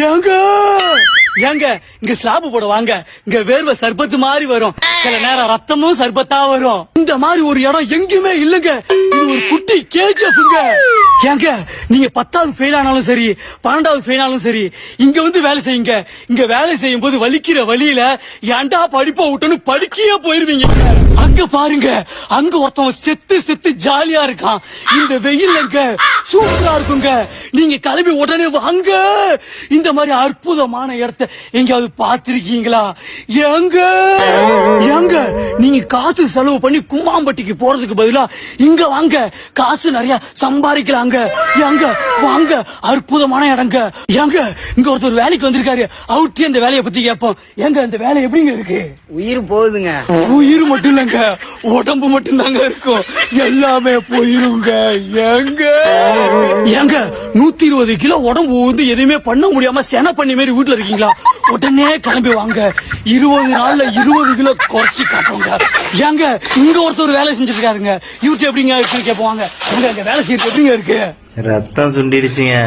ஏங்க ஏங்க இங்க ஸ்லாப் போட வாங்க. இங்க வேர்வை சர்பத்து மாதிரி வரும், சில நேரம் ரத்தமும் சர்பத்தா வரும். இந்த மாதிரி ஒரு இடம் எங்கேயுமே இல்லங்க. இது ஒரு குட்டி கேஜிஎஃப்ங்க. ஏங்க நீங்க 10வது ஃபெயில் ஆனாலும் சரி, 12வது ஃபெயில் ஆனாலும் சரி, இங்க வந்து வேலை செய்யுங்க. இங்க வேலை செய்யும் போது வலிக்கிற வழியில ஏன்டா படிப்ப விட்டுன்னு படிக்கையே போயிருவீங்க. அங்க பாருங்க, அங்க ஒருத்தவன் செத்து செத்து ஜாலியா இருக்கான். இந்த வெயில்ங்க சூப்பரா இருக்குங்க. நீங்க கிளம்பி உடனே வாங்க. இந்த மாதிரி அற்புதமான இடத்தை எங்கயாவது பாத்திருக்கீங்களா? ஏங்க ஏங்க நீங்க காசு செலவு பண்ணி கும்மாம்பட்டிக்கு போறதுக்கு பதிலா இங்க வாங்க, காசு நிறைய சம்பாதிக்கலாங்க. ஏங்க வாங்க, அற்புதமான இடங்க. ஏங்க இங்க ஒருத்தர் வேலைக்கு வந்திருக்காரு, அவர்கிட்ட இந்த வேலையை பத்தி கேட்போம். ஏங்க இந்த வேலை எப்படிங்க இருக்கு? உயிர் போகுதுங்க. உயிர் மட்டும் இல்லங்க, உடம்பு மட்டும் தாங்க இருக்கும், எல்லாமே போயிருங்க. ஏங்க ஏங்க 120 கிலோ உடம்பு வந்து எதுவுமே பண்ண முடியாம சென பண்ணி மாதிரி வீட்டுல இருக்கீங்களா? உடனே கிளம்பி வாங்க, 20 நாள்ல 20 கிலோ குறைச்சி காட்டுவாங்க. ஏங்க இங்க ஒருத்தர் வேலை செஞ்சுட்டு இருக்காருங்க, இவர்கிட்ட எப்படிங்க இருக்குன்னு கேட்பாங்க. அங்க வேலை செய்யறது எப்படிங்க இருக்கு? ரத்தம் சுண்டிடுச்சுங்க.